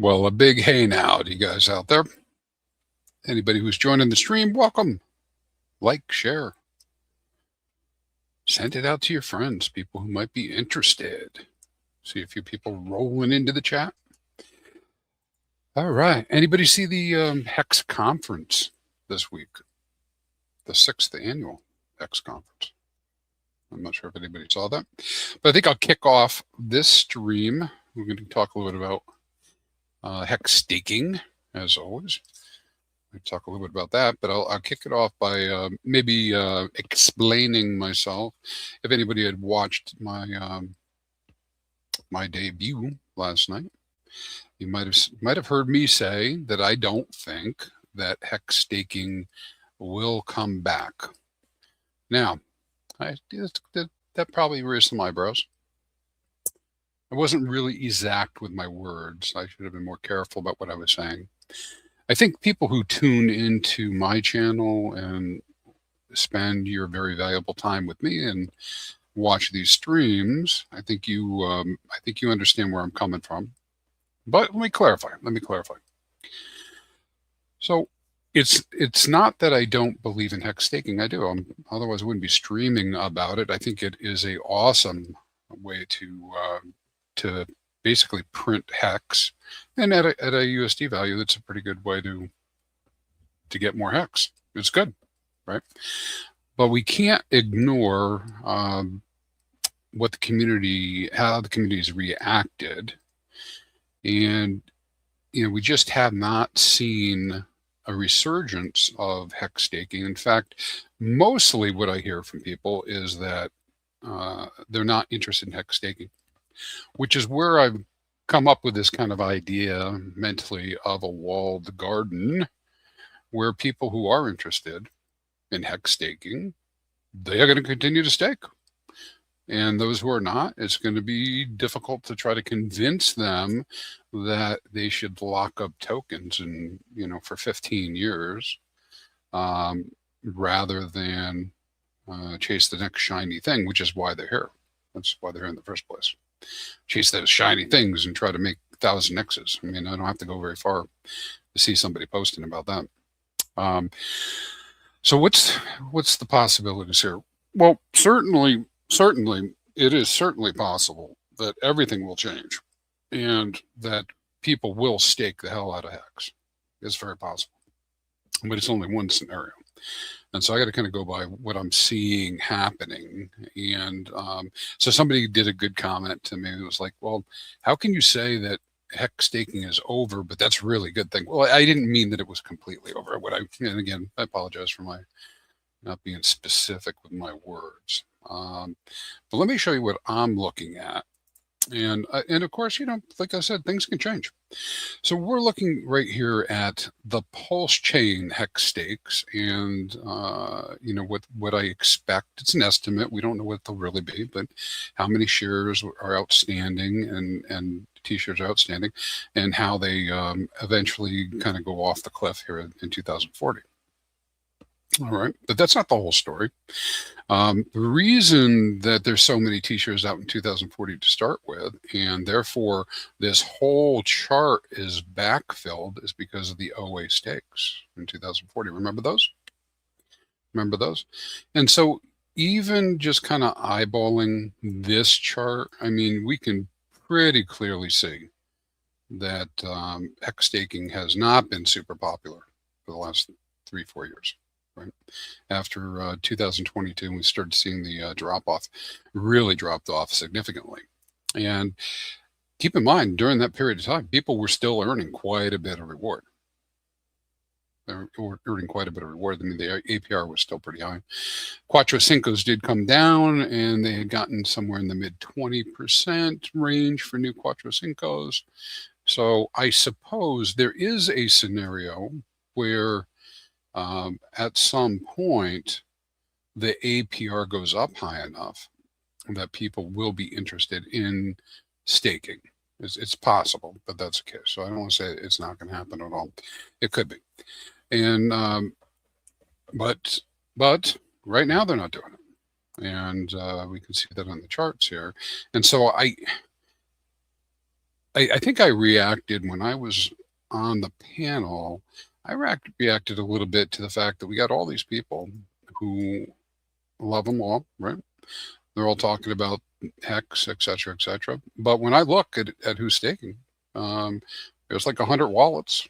Well, a big hey now to you guys out there. Anybody who's joining the stream, welcome. Like, share, send it out to your friends, people who might be interested. See a few people rolling into the chat. All right. Anybody see the HEX conference this week? The 6th annual HEX conference. I'm not sure if anybody saw that, but I think I'll kick off this stream. We're going to talk a little bit about HEX staking, as always. I'll talk a little bit about that, but I'll kick it off by maybe explaining myself. If anybody had watched my my debut last night, you might have heard me say that I don't think that HEX staking will come back. Now, that probably raised some eyebrows. I wasn't really exact with my words. I should have been more careful about what I was saying. I think people who tune into my channel and spend your very valuable time with me and watch these streams, I think you understand where I'm coming from. But let me clarify. So it's not that I don't believe in HEX staking. I do. Otherwise, I wouldn't be streaming about it. I think it is a awesome way to basically print HEX, and at a USD value, that's a pretty good way to get more HEX. It's good, right? But we can't ignore how the community has reacted, and we just have not seen a resurgence of HEX staking. In fact, mostly what I hear from people is that they're not interested in HEX staking, which is where I've come up with this kind of idea mentally of a walled garden, where people who are interested in HEX staking, they are going to continue to stake. And those who are not, it's going to be difficult to try to convince them that they should lock up tokens and, for 15 years, rather than chase the next shiny thing, which is why they're here. That's why they're here in the first place. Chase those shiny things and try to make 1,000 X's. I mean, I don't have to go very far to see somebody posting about that. So what's the possibilities here? Well, certainly, it is certainly possible that everything will change and that people will stake the hell out of HEX. It's very possible, but it's only one scenario. And so I got to kind of go by what I'm seeing happening. And so somebody did a good comment to me. It was like, well, how can you say that HEX staking is over, but that's a really good thing? Well, I didn't mean that it was completely over. And again, I apologize for my not being specific with my words. But let me show you what I'm looking at. And of course, like I said, things can change. So we're looking right here at the Pulse chain HEX stakes, and what I expect. It's an estimate. We don't know what they'll really be, but how many shares are outstanding and T-shares are outstanding, and how they eventually kind of go off the cliff here in 2040. All right, but that's not the whole story. The reason that there's so many T-shares out in 2040 to start with, and therefore this whole chart is backfilled, is because of the OA stakes in 2040. Remember those? And so even just kind of eyeballing this chart, I mean, we can pretty clearly see that HEX staking has not been super popular for the last 3-4 years. Right after 2022, we started seeing the drop-off really dropped off significantly. And keep in mind, during that period of time, people were still earning quite a bit of reward. They were earning quite a bit of reward. I mean, the APR was still pretty high. Cuatro Cincos did come down, and they had gotten somewhere in the mid 20% range for new Cuatro Cincos. So I suppose there is a scenario where at some point, the APR goes up high enough that people will be interested in staking. It's possible, but that's the case. So I don't want to say it's not going to happen at all. It could be. And but right now they're not doing it, and we can see that on the charts here. And so I think I reacted when I was on the panel. I reacted a little bit to the fact that we got all these people who love them all, right? They're all talking about HEX, et cetera, et cetera. But when I look at who's staking, there's like 100 wallets.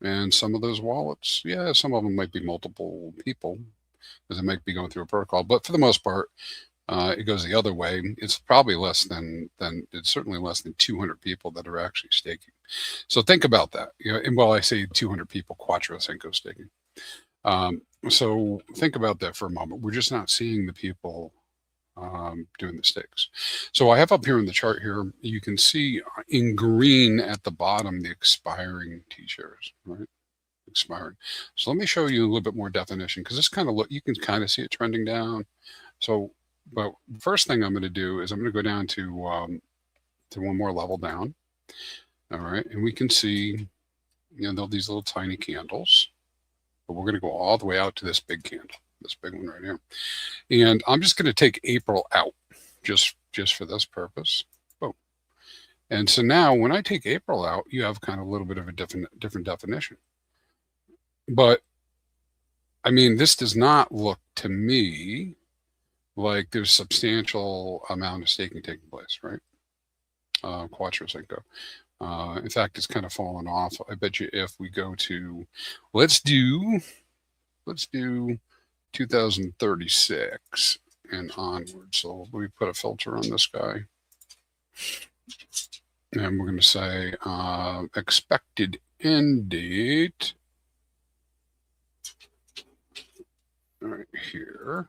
And some of those wallets, yeah, some of them might be multiple people, because it might be going through a protocol. But for the most part, it goes the other way. It's probably less than it's certainly less than 200 people that are actually staking. So think about that. You know, and well, I say 200 people Quattro staking. So think about that for a moment. We're just not seeing the people doing the stakes. So I have up here in the chart here, you can see in green at the bottom the expiring T-shares, right? Expiring. So let me show you a little bit more definition, because this kind of you can kind of see it trending down. So, but first thing I'm going to do is I'm going to go down to one more level down. All right, and we can see, you know, these little tiny candles, but we're going to go all the way out to this big candle, this big one right here. And I'm just going to take April out just for this purpose. Boom. And so now when I take April out, you have kind of a little bit of a different definition. But I mean, this does not look to me like there's substantial amount of staking taking place, right? Quattro. In fact, it's kind of fallen off. I bet you if we go to, let's do 2036 and onward. So we put a filter on this guy. And we're going to say expected end date. Right here.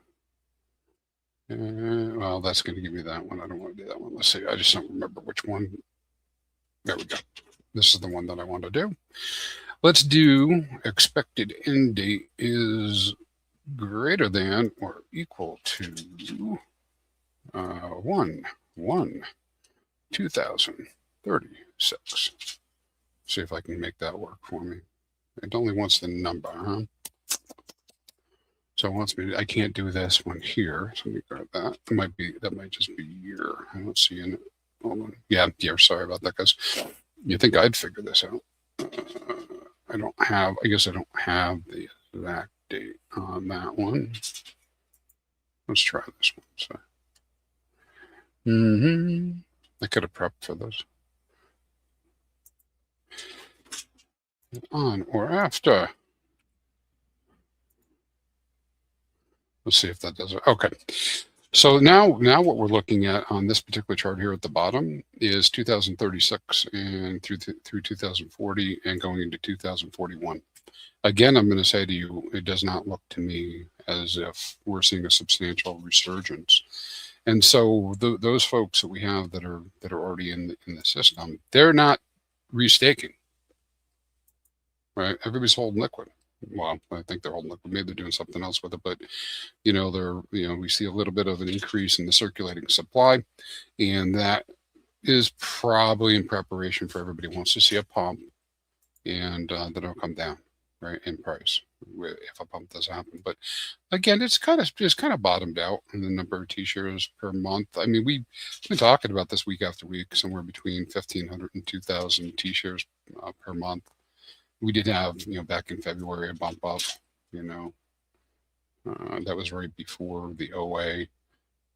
Well, that's going to give me that one. I don't want to do that one. Let's see. I just don't remember which one. There we go. This is the one that I want to do. Let's do expected end date is greater than or equal to 1/1/2036. See if I can make that work for me. It only wants the number, huh? So it wants me to, I can't do this one here. So let me grab that. That might just be year. I don't see in it. Hold on. Yeah, year. Sorry about that, guys. You think I'd figure this out? I guess I don't have the exact date on that one. Let's try this one. So, I could have prepped for this. On or after. Let's see if that does it. Okay. So now what we're looking at on this particular chart here at the bottom is 2036 and through 2040 and going into 2041. Again, I'm going to say to you, it does not look to me as if we're seeing a substantial resurgence. And so those folks that we have that are already in the system, they're not restaking, right? Everybody's holding liquid. Well, I think they're holding liquid. Maybe they're doing something else with it, but we see a little bit of an increase in the circulating supply, and that is probably in preparation for everybody wants to see a pump, and then it'll come down, right, in price if a pump does happen. But again, it's kind of bottomed out in the number of T-shares per month. I mean, we've been talking about this week after week, somewhere between 1,500 and 2,000 T-shares per month. We did have, back in February, a bump up, that was right before the OA.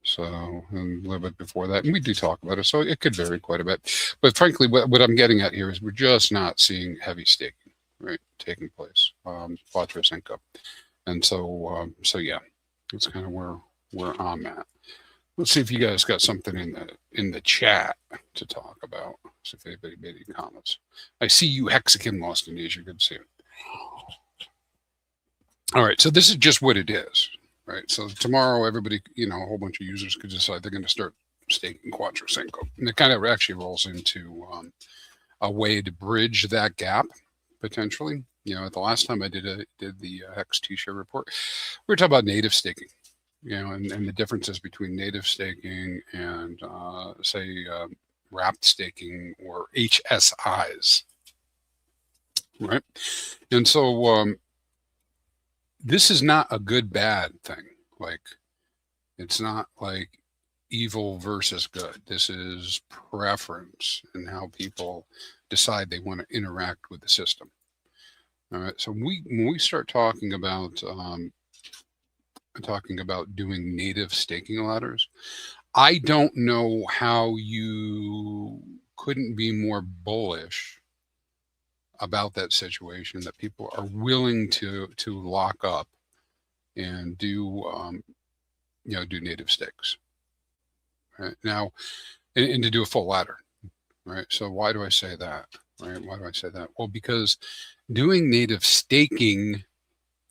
So, and a little bit before that, and we do talk about it. So it could vary quite a bit. But frankly, what I'm getting at here is we're just not seeing heavy staking, right, taking place, Quattro. And so yeah, that's kind of where I'm at. Let's see if you guys got something in the chat to talk about. See if anybody made any comments. I see you, Hexagon Lost in Asia. Good to see you. All right, so this is just what it is, right? So tomorrow, everybody, a whole bunch of users could decide they're going to start staking Quattro. And it kind of actually rolls into a way to bridge that gap potentially. The last time I did the HEX T-Share report, we were talking about native staking. And the differences between native staking and, say, wrapped staking or HSIs, right? And so this is not a good, bad thing. Like, it's not like evil versus good. This is preference and how people decide they want to interact with the system. All right. So when we start talking about doing native staking ladders, I don't know how you couldn't be more bullish about that situation, that people are willing to lock up and do do native stakes. Right now, and to do a full ladder. Right. So why do I say that? Right. Why do I say that? Well, because doing native staking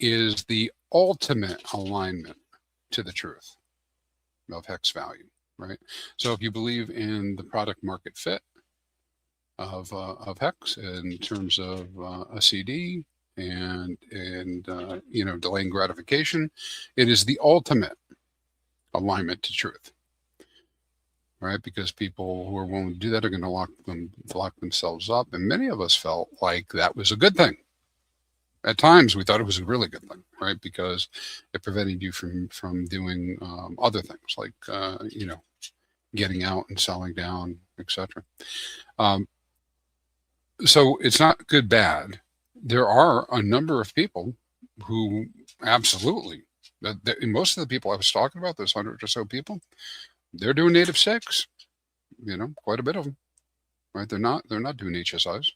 is the ultimate alignment to the truth of hex value. Right. So if you believe in the product market fit of hex in terms of a CD and delaying gratification, it is the ultimate alignment to truth. Right, because people who are willing to do that are going to lock themselves up, and many of us felt like that was a good thing. At times, we thought it was a really good thing, right? Because it prevented you from doing other things like getting out and selling down, etc. So it's not good, bad. There are a number of people who absolutely, most of the people I was talking about, those 100 or so people, they're doing native stakes, quite a bit of them, right? They're not doing HSIs.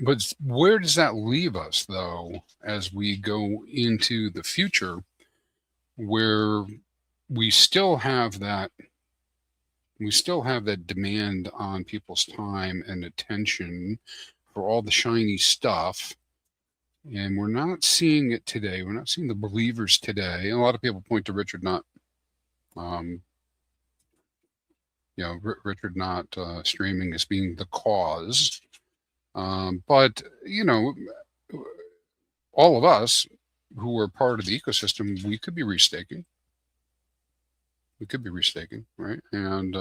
But where does that leave us, though, as we go into the future, where we still have that demand on people's time and attention for all the shiny stuff, and we're not seeing it today. We're not seeing the believers today. And a lot of people point to Richard not streaming as being the cause. But all of us who are part of the ecosystem, we could be restaking. Right? And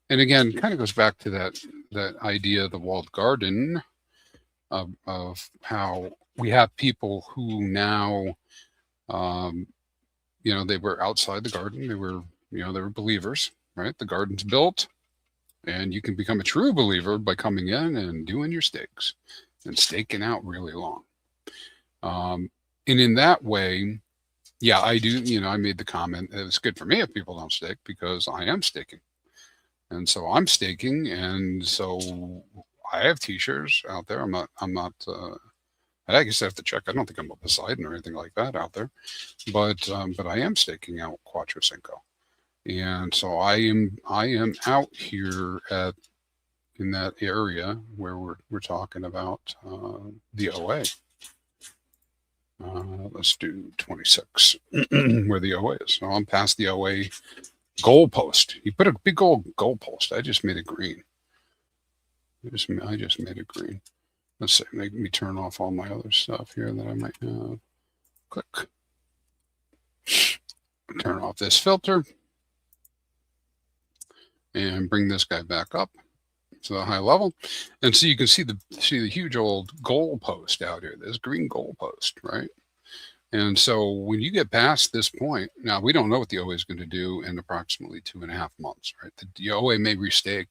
again, kind of goes back to that idea of the walled garden of how we have people who now, they were outside the garden. They were believers, right? The garden's built, and you can become a true believer by coming in and doing your stakes and staking out really long. And in that way, yeah, I do. I made the comment, it's good for me if people don't stake, because I am staking. And so I'm staking. And so I have T-shares out there. I'm not, I guess I have to check. I don't think I'm a Poseidon or anything like that out there, but I am staking out Quattro Cinco. And so I am out here in that area where we're talking about the OA. Let's do 26, where the OA is. So I'm past the OA goalpost. You put a big old goalpost. I just made it green. I just made it green. Let's see. Make me turn off all my other stuff here that I might have. Click. Turn off this filter. And bring this guy back up to the high level. And so you can see the huge old goalpost out here, this green goalpost, right? And so when you get past this point, now we don't know what the OA is going to do in approximately 2.5 months, right? The OA may restake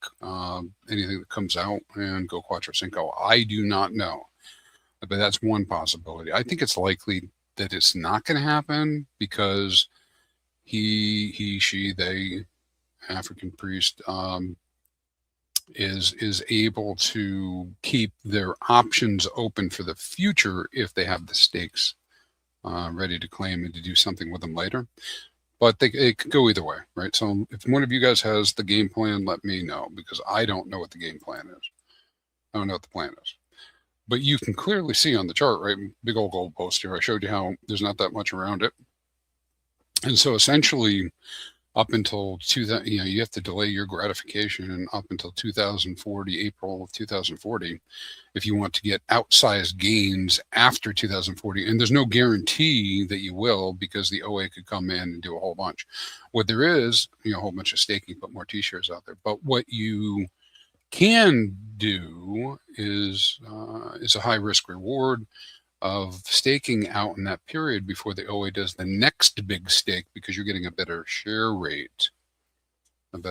anything that comes out and go Quattro Cinco. I do not know, but that's one possibility. I think it's likely that it's not going to happen, because they, African priest, is able to keep their options open for the future if they have the stakes ready to claim and to do something with them later. But it could go either way, right? So if one of you guys has the game plan, let me know, because I don't know what the game plan is. I don't know what the plan is. But you can clearly see on the chart, right? Big old goalpost here. I showed you how there's not that much around it. And so essentially, up until you have to delay your gratification up until 2040, April of 2040, if you want to get outsized gains after 2040. And there's no guarantee that you will, because the OA could come in and do a whole bunch. What there is, a whole bunch of staking, put more T-shares out there. But what you can do is a high risk reward of staking out in that period before the OA does the next big stake, because you're getting a better share rate. And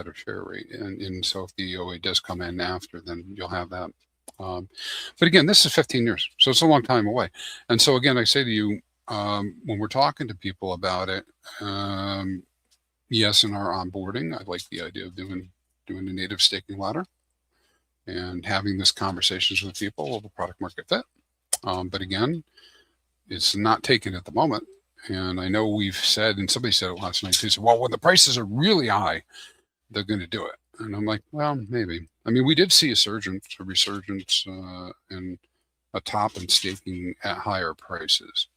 so if the OA does come in after, then you'll have that. But again, this is 15 years, so it's a long time away. And so again, I say to you, when we're talking to people about it, yes, in our onboarding, I like the idea of doing a native staking ladder and having these conversations with people of a product market fit. But again, it's not taken at the moment. And I know we've said, and somebody said it last night too, said, well, when the prices are really high, they're going to do it. And I'm like, well, maybe. I mean, we did see a resurgence and a top in staking at higher prices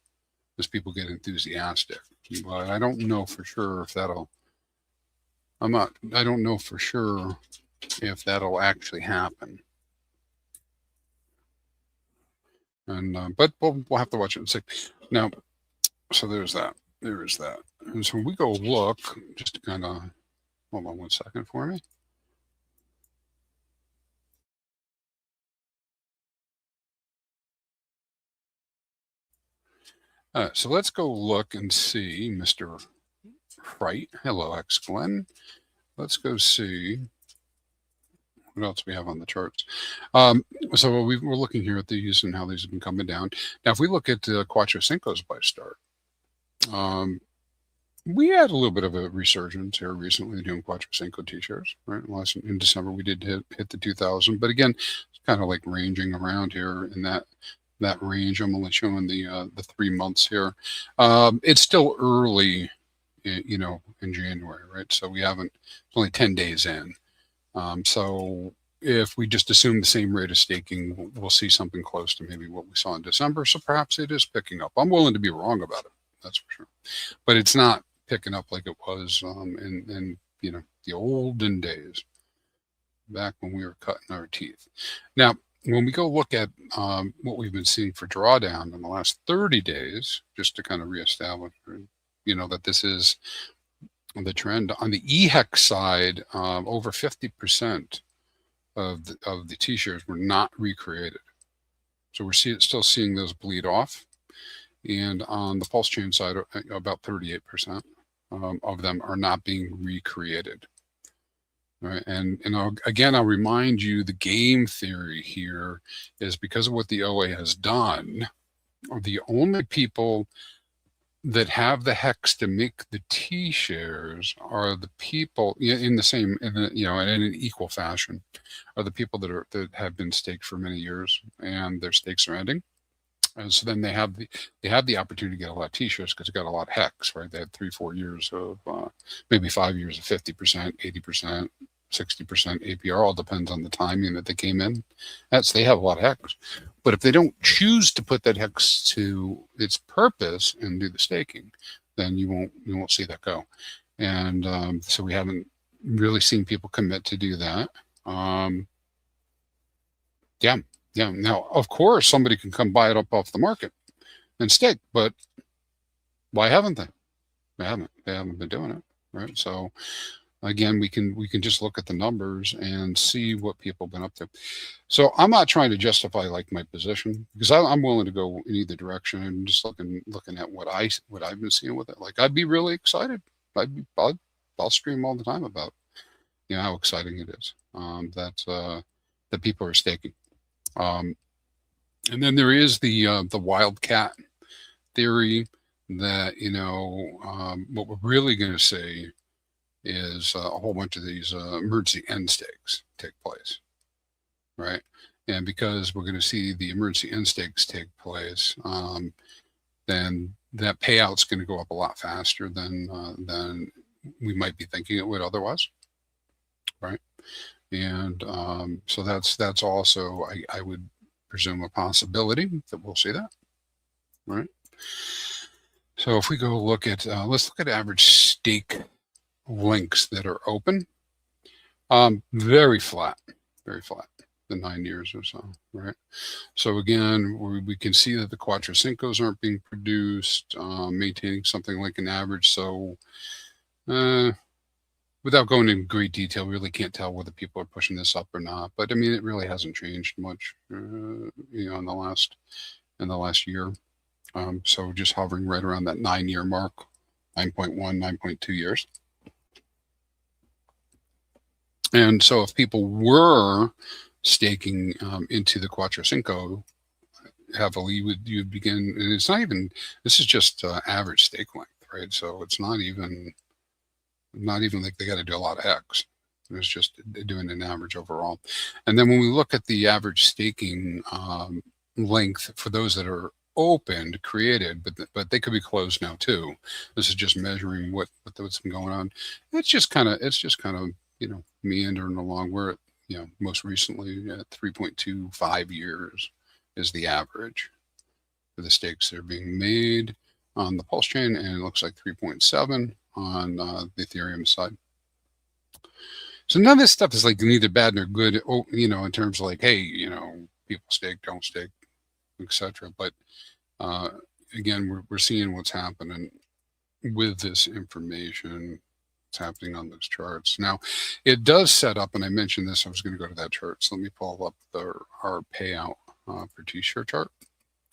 as people get enthusiastic. But I don't know for sure if that'll, I don't know for sure if that'll actually happen. And but we'll have to watch it and see. Now, so there's that. There is that. And so when we go look, just to kind of hold on one second for me. So let's go look and see Mr. Fright. Hello, X Glenn. Let's go see what else we have on the charts. So we're looking here at these and how these have been coming down. Now, if we look at Quattro Cinco's by start, we had a little bit of a resurgence here recently doing Quattro Cinco T-shares, right? In December, we did hit the 2,000, but again, it's kind of like ranging around here in that range. I'm only showing the 3 months here. It's still early, you know, in January, right? So we haven't, it's only 10 days in. So if we just assume the same rate of staking, we'll see something close to maybe what we saw in December. So perhaps it is picking up. I'm willing to be wrong about it, that's for sure. But it's not picking up like it was in you know, the olden days, back when we were cutting our teeth. Now, when we go look at what we've been seeing for drawdown in the last 30 days, just to kind of reestablish, you know, that this is the trend on the HEX side, over 50% of the T-shares were not recreated. So we're still seeing those bleed off. And on the pulse chain side, about 38% of them are not being recreated. Right. And again, I'll remind you, the game theory here is because of what the OA has done, the only people that have the HEX to make the T-shares are the people in the same, you know, in an equal fashion, are the people that have been staked for many years and their stakes are ending. And so then they have the opportunity to get a lot of T-shares because they got a lot of HEX, right? They had 3-4 years of maybe 5 years of 50%, 80%, 60% APR. All depends on the timing that they came in. They have a lot of HEX. But if they don't choose to put that HEX to its purpose and do the staking, then you won't see that go. And so we haven't really seen people commit to do that. Yeah. Now, of course, somebody can come buy it up off the market and stake, but why haven't they? They haven't been doing it, right? So again, we can just look at the numbers and see what people have been up to. So I'm not trying to justify like my position, because I'm willing to go in either direction. I'm just looking at what I've been seeing with it. Like, I'd be really excited. I'll stream all the time about, you know, how exciting it is that people are staking. And then there is the wildcat theory that, you know, what we're really going to see is a whole bunch of these emergency end stakes take place, right? And because we're going to see the emergency end stakes take place, then that payout's going to go up a lot faster than we might be thinking it would otherwise, right? And so that's also, I would presume, a possibility that we'll see that, right? So if we go look at, let's look at average stake links that are open. Very flat, the 9 years or so, right? So again, we can see that the Quattro Cincos aren't being produced, maintaining something like an average. So without going into great detail, we really can't tell whether people are pushing this up or not. But I mean, it really hasn't changed much, you know, in in the last year. So just hovering right around that 9-year mark, 9.1, 9.2 years. And so if people were staking into the Quattro Cinco heavily, you'd begin, and it's not even, this is just average stake length, right? So it's not even like they got to do a lot of HEX. It's just doing an average overall. And then when we look at the average staking length for those that are opened, created, but they could be closed now too. This is just measuring what's been going on. It's just kind of meandering along. We're at, most recently at 3.25 years is the average for the stakes that are being made on the Pulse chain, and it looks like 3.7 on the Ethereum side. So none of this stuff is like neither bad nor good, in terms of like, hey, people stake, don't stake, etc. But again, we're seeing what's happening with this information. It's happening on those charts. Now, it does set up, and I mentioned this, I was going to go to that chart. So let me pull up our payout per T-share chart.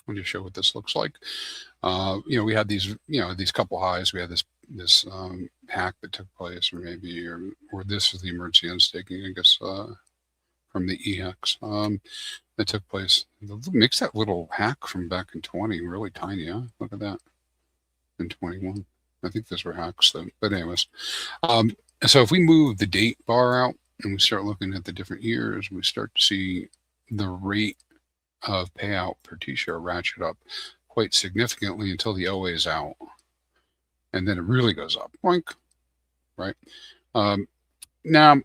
I'll just show what this looks like. We had these couple highs. We had this hack that took place, or this is the emergency unstaking, I guess, from the HEX that took place. It makes that little hack from back in 20 really tiny, huh? Look at that. In 21. I think those were hacks though. But anyways, so if we move the date bar out and we start looking at the different years, we start to see the rate of payout per T-share ratchet up quite significantly until the OA is out. And then it really goes up. Boink. Right? Now,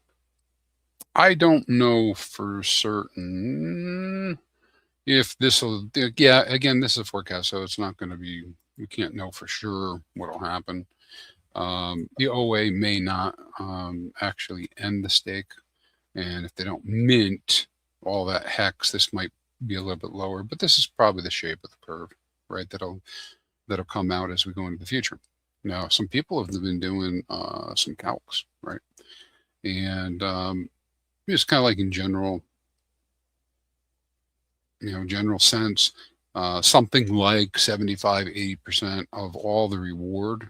I don't know for certain if this will, again, this is a forecast, so it's not going to be, we can't know for sure what will happen. The OA may not actually end the stake. And if they don't mint all that HEX, this might be a little bit lower, but this is probably the shape of the curve, right? That'll come out as we go into the future. Now, some people have been doing some calcs, right? And just kind of like in general sense, something like 75, 80% of all the reward,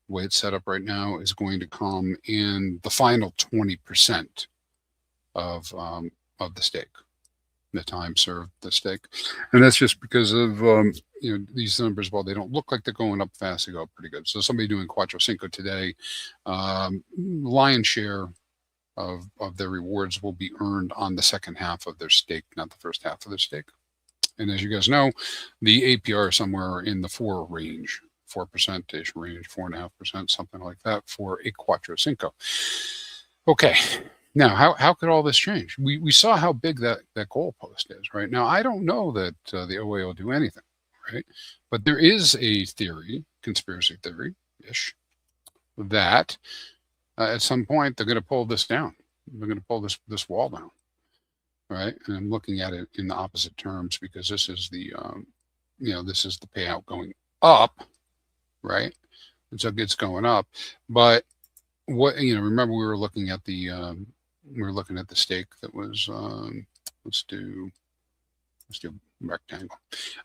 the way it's set up right now, is going to come in the final 20% of the stake, the time served the stake. And that's just because of these numbers, while they don't look like they're going up fast, they go up pretty good. So somebody doing Quattro Cinco today, lion's share of their rewards will be earned on the second half of their stake, not the first half of their stake. And as you guys know, the APR is somewhere in the 4% range, 4%-ish range, 4.5%, something like that for a Quattro Cinco. Okay. Now, how could all this change? We saw how big that goalpost is, right? Now, I don't know that the OA will do anything, right? But there is a theory, conspiracy theory-ish, that at some point they're going to pull this down. They're going to pull this wall down, right? And I'm looking at it in the opposite terms because this is the this is the payout going up, right? And so it's going up, but remember we were looking at the stake that was let's do rectangle.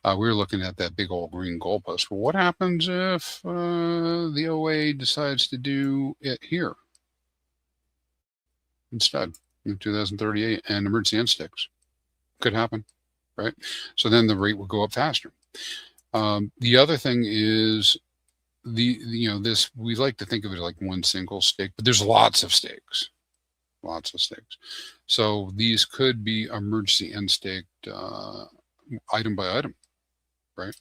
We were looking at that big old green goalpost. Well, what happens if the OA decides to do it here instead in 2038 and emergency end sticks? Could happen, right? So then the rate will go up faster. The other thing is this, we like to think of it like one single stake, but there's lots of stakes. So these could be emergency end staked item by item, right?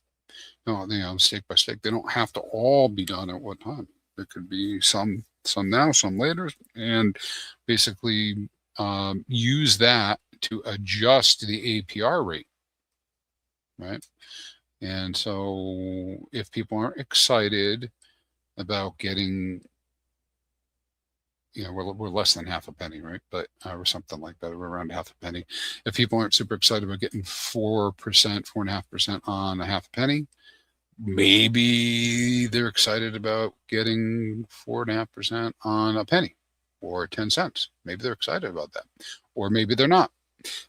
No, stake by stake. They don't have to all be done at one time. There could be some now, some later, and basically use that to adjust the APR rate, right? And so if people aren't excited about getting, we're less than half a penny, right? But or something like that, we're around half a penny. If people aren't super excited about getting 4%, 4.5% on a half a penny, maybe they're excited about getting 4.5% on a penny or 10 cents. Maybe they're excited about that, or maybe they're not.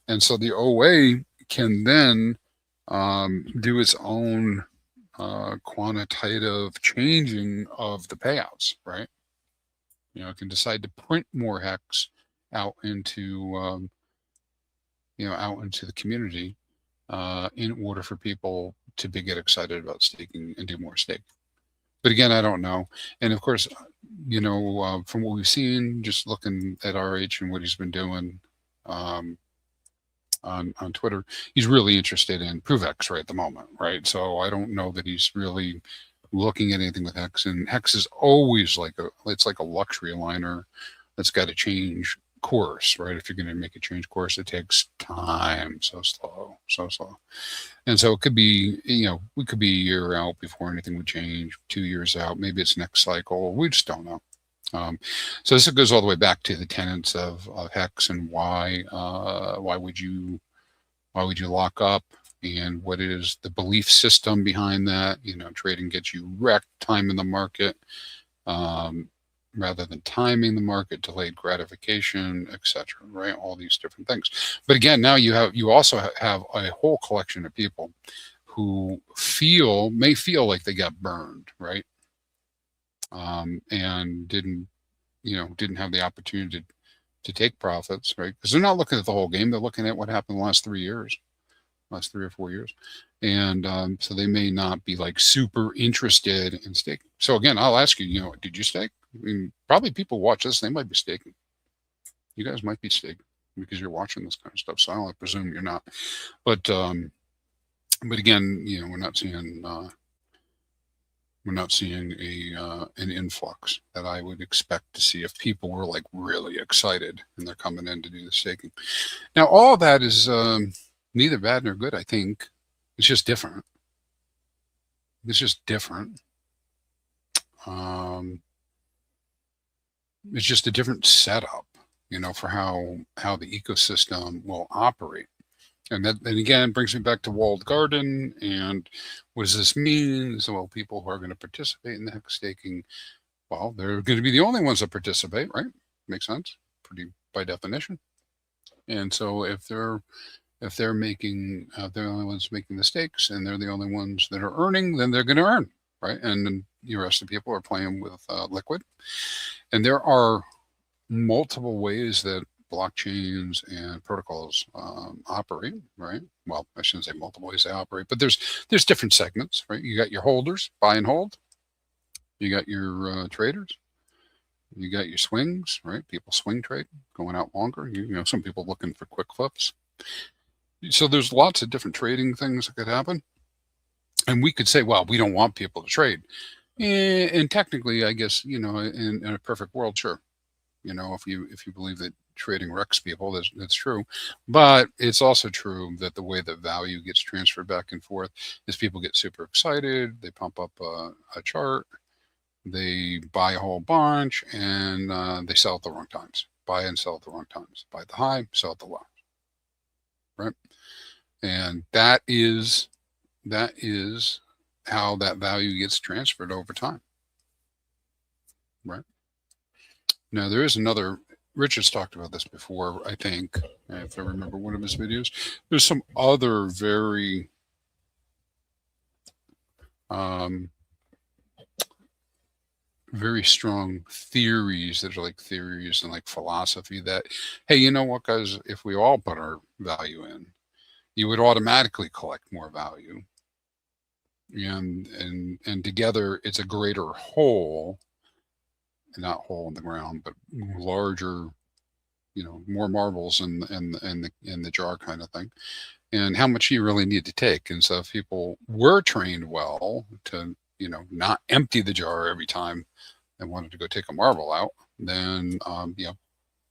And so the OA can then do its own quantitative changing of the payouts, right? It can decide to print more hex out into out into the community in order for people to get excited about staking and do more stake. But again, I don't know. And of course, from what we've seen, just looking at RH and what he's been doing on Twitter, he's really interested in ProveX right at the moment, right? So I don't know that he's really looking at anything with Hex. And Hex is always it's like a luxury liner that's got to change course, right? If you're going to make a change course, it takes time. So slow. And so it could be, we could be a year out before anything would change, 2 years out, maybe it's next cycle. We just don't know. So this goes all the way back to the tenets of Hex and why would you lock up, and what is the belief system behind that. Trading gets you wrecked, time in the market, rather than timing the market, delayed gratification, etc. Right, all these different things. But again, now you also have a whole collection of people who may feel like they got burned, right, and didn't have the opportunity to take profits, right? Because they're not looking at the whole game. They're looking at what happened the last 3 years, last 3 or 4 years. And so they may not be like super interested in staking. So again, I'll ask you, did you stake? I mean, probably people watch this, they might be staking. You guys might be staking because you're watching this kind of stuff. So I presume you're not. But again, we're not seeing an influx that I would expect to see if people were like really excited and they're coming in to do the staking. Now, all that is neither bad nor good. I think it's just different. It's just different. It's just a different setup, for how the ecosystem will operate. And again, it brings me back to walled garden. And what does this mean? So, well, people who are going to participate in the hex staking, well, they're going to be the only ones that participate, right? Makes sense, pretty by definition. And so if they're making, they're the only ones making the stakes, and they're the only ones that are earning, then they're going to earn, right? And then the rest of the people are playing with liquid. And there are multiple ways that blockchains and protocols operate, right? Well, I shouldn't say multiple ways they operate, but there's different segments, right? You got your holders, buy and hold. You got your traders. You got your swings, right? People swing trade, going out longer. Some people looking for quick flips. So there's lots of different trading things that could happen. And we could say, well, we don't want people to trade. And technically, I guess, in a perfect world, sure. If you believe that trading wrecks people, that's true. But it's also true that the way that value gets transferred back and forth is people get super excited. They pump up a chart. They buy a whole bunch, and they sell at the wrong times. Buy and sell at the wrong times. Buy at the high, sell at the low. Right? And that is how that value gets transferred over time. Right? Now, there is another, Richard's talked about this before, I think, if I remember one of his videos. There's some other very very strong theories that are like theories and like philosophy that, hey, you know what, guys, if we all put our value in, you would automatically collect more value. And together it's a greater whole, not hole in the ground, but larger, more marbles in the jar kind of thing. And how much you really need to take. And so if people were trained well to, not empty the jar every time they wanted to go take a marble out, then,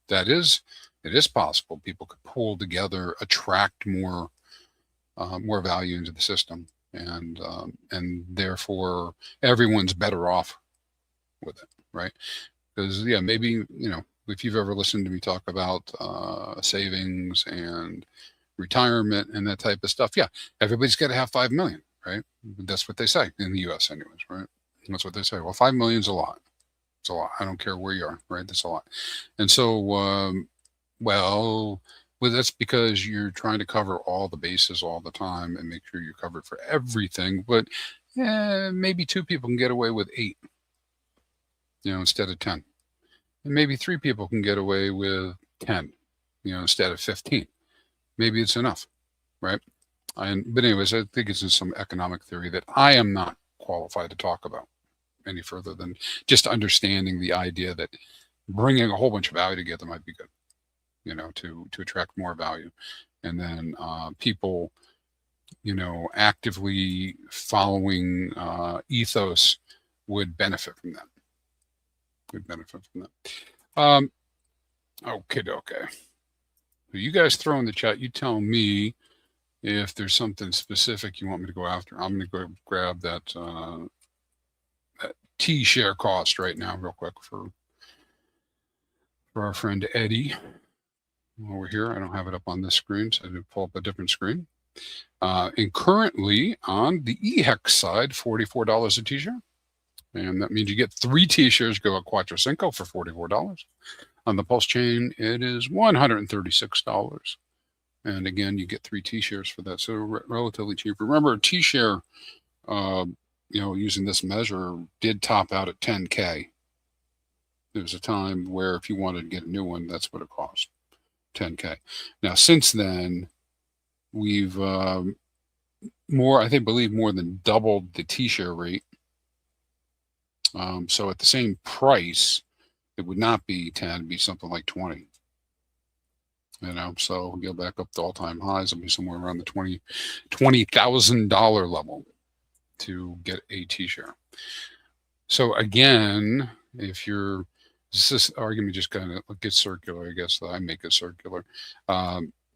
it is possible. People could pull together, attract more value into the system. And therefore everyone's better off with it. Right. Because maybe, if you've ever listened to me talk about savings and retirement and that type of stuff, everybody's got to have 5 million, right? That's what they say in the US anyways, right? That's what they say. Well, 5 million is a lot. It's a lot. I don't care where you are, right? That's a lot. And so, well, Well, that's because you're trying to cover all the bases all the time and make sure you're covered for everything. But maybe 2 people can get away with 8, instead of 10. And maybe 3 people can get away with 10, instead of 15. Maybe it's enough, right? But anyways, I think it's in some economic theory that I am not qualified to talk about any further than just understanding the idea that bringing a whole bunch of value together might be good, to attract more value. And then people, actively following ethos would benefit from that. Okay. So you guys throw in the chat. You tell me if there's something specific you want me to go after. I'm going to go grab that T-share cost right now real quick for our friend Eddie over here. I don't have it up on this screen, so I did pull up a different screen. And currently on the HEX side, $44 a T-share. And that means you get 3 T-shares go at Quattro Cinco for $44. On the Pulse chain, it is $136. And again, you get 3 T-shares for that. So relatively cheap. Remember, T-share, using this measure, did top out at 10K. There was a time where if you wanted to get a new one, that's what it cost, 10K. Now, since then, we've more than doubled the T-share rate. So at the same price, it would not be 10, it'd be something like 20. So we'll get back up to all-time highs. It'll be somewhere around the $20,000 level to get a T-share. So again, this argument just kind of gets circular, I guess. I make it circular.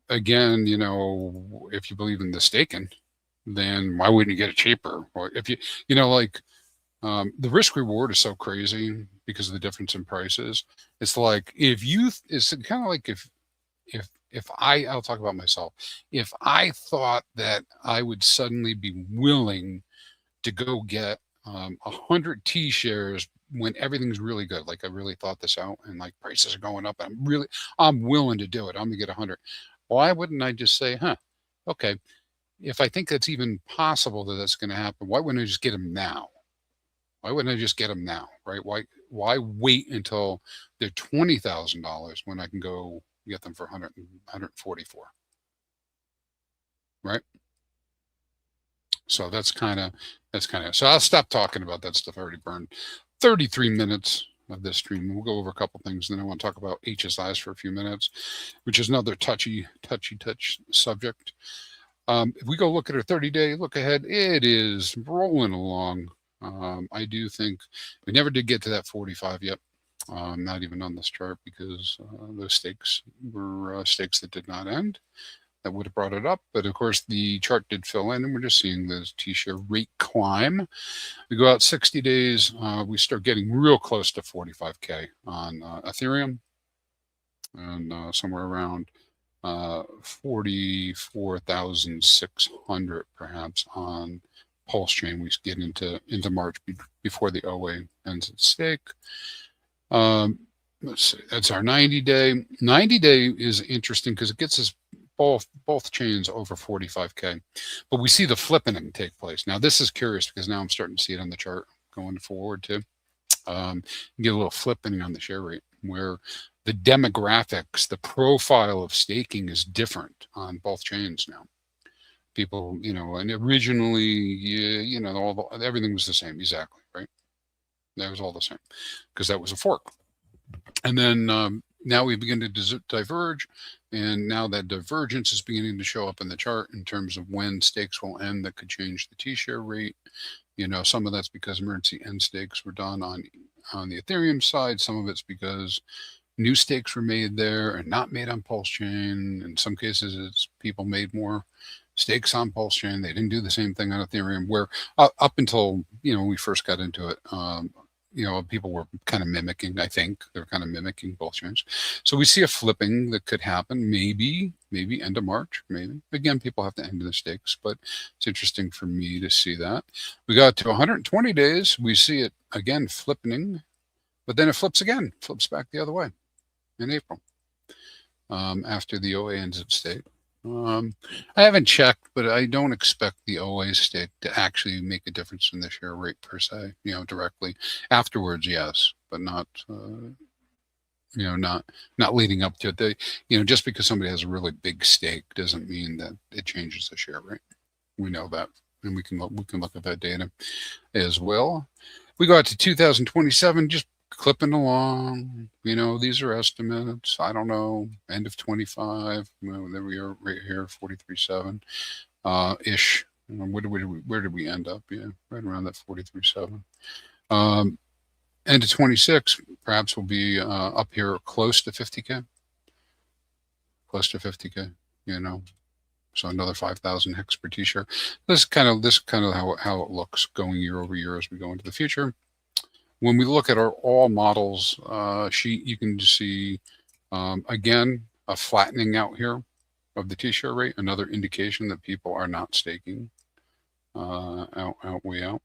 Again, if you believe in the staking, then why wouldn't you get it cheaper? Or if the risk reward is so crazy because of the difference in prices. It's like it's kind of like if I'll talk about myself. If I thought that I would suddenly be willing to go get 100 T-shares when everything's really good, like I really thought this out and like prices are going up, I'm willing to do it. I'm gonna get 100. Why wouldn't I just say, okay, if I think that's even possible that that's going to happen, why wouldn't I just get them now? Right? Why wait until they're $20,000 when I can go get them for 144? Right? So that's kind of. So I'll stop talking about that stuff. I already burned 33 minutes of this stream. We'll go over a couple things. Then I want to talk about HSIs for a few minutes, which is another touchy subject. If we go look at our 30-day look ahead, it is rolling along. I do think we never did get to that 45 yet. Not even on this chart because those stakes were stakes that did not end. That would have brought it up. But of course, the chart did fill in, and we're just seeing the T-share rate climb. We go out 60 days, we start getting real close to 45K on Ethereum, and somewhere around 44,600 perhaps on Pulse chain. We get into March before the OA ends its stake. Let's see, that's our 90-day. 90-day is interesting because it gets us both chains over 45K, but we see the flipping take place. Now this is curious because now I'm starting to see it on the chart going forward too. You get a little flipping on the share rate where the demographics, the profile of staking is different on both chains now. People, and originally, everything was the same, exactly, right? That was all the same because that was a fork. And then now we begin to diverge, and now that divergence is beginning to show up in the chart in terms of when stakes will end that could change the T-share rate. Some of that's because emergency end stakes were done on the Ethereum side. Some of it's because new stakes were made there and not made on Pulse chain. In some cases, it's people made more stakes on Pulse chain. They didn't do the same thing on Ethereum, where up until we first got into it, people were kind of mimicking. I think they're kind of mimicking both chains. So we see a flipping that could happen, maybe end of March, maybe. Again, people have to end their stakes, but it's interesting for me to see that. We got to 120 days. We see it again flipping, but then it flips again, flips back the other way in April. after the OA ends its stake. I haven't checked, but I don't expect the OA stake to actually make a difference in the share rate per se, directly. Afterwards, yes, but not, not leading up to it. Just because somebody has a really big stake doesn't mean that it changes the share rate. We know that, and we can look at that data as well. We go out to 2027, just clipping along. These are estimates. I don't know. End of 25. There we are, right here, 43.7 ish. Where did we end up? Yeah, right around that 43.7. End of 26, perhaps we'll be up here close to 50K. Close to 50K. So another 5,000 hex per T-share. This kind of how it looks going year over year as we go into the future. When we look at our all models sheet, you can see again a flattening out here of the T-share rate, another indication that people are not staking way out.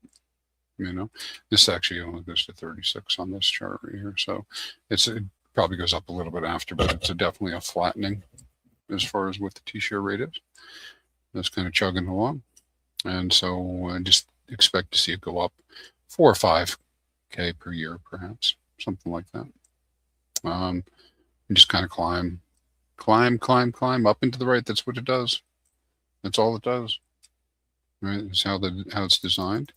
This actually only goes to 36 on this chart right here, so it probably goes up a little bit after, but it's definitely a flattening as far as what the T-share rate is. That's kind of chugging along, and so just expect to see it go up 4 or 5K per year, perhaps something like that. And just kind of climb up into the right. That's what it does. That's all it does. Right? That's how it's designed.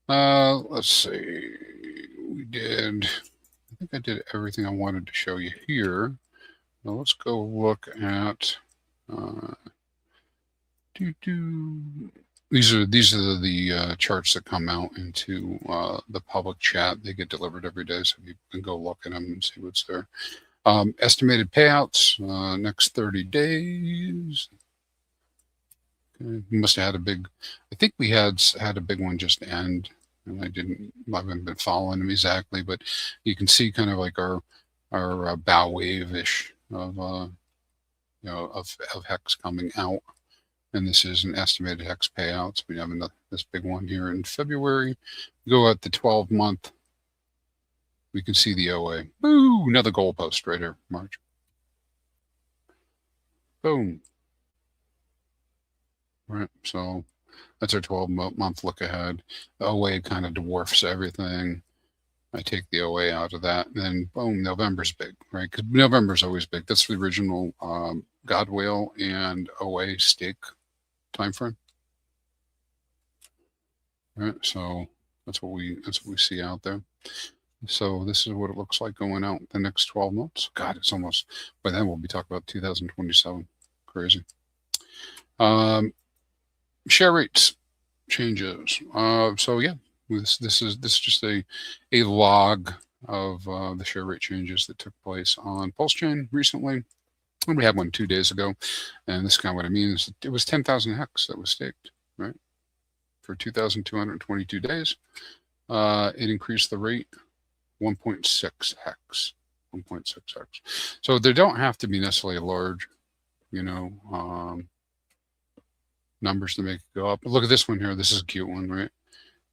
Let's see. I think I did everything I wanted to show you here. Now let's go look at. These are the charts that come out into the public chat. They get delivered every day, so you can go look at them and see what's there. Estimated payouts next 30 days. Okay. We must have had a big. I think we had a big one just end, and I haven't been following them exactly, but you can see kind of like our bow wave-ish of HEX coming out. And this is an estimated HEX payouts. We have this big one here in February. Go at the 12-month. We can see the OA. Boo! Another goalpost right here, March. Boom. Right, so that's our 12-month look ahead. The OA kind of dwarfs everything. I take the OA out of that, and then boom, November's big, right? Because November's always big. That's the original God Whale and OA stake time frame. Right, so that's what we see out there. So this is what it looks like going out the next 12 months. God, it's almost, by then we'll be talking about 2027. Crazy. Share rates changes. So yeah, this is just a log of the share rate changes that took place on Pulse Chain recently. And we had one 2 days ago, and this is kind of what I mean is it was 10,000 hex that was staked, right? For 2,222 days, it increased the rate 1.6 hex, 1.6 hex. So there don't have to be necessarily large, numbers to make it go up. But look at this one here. This is a cute one, right?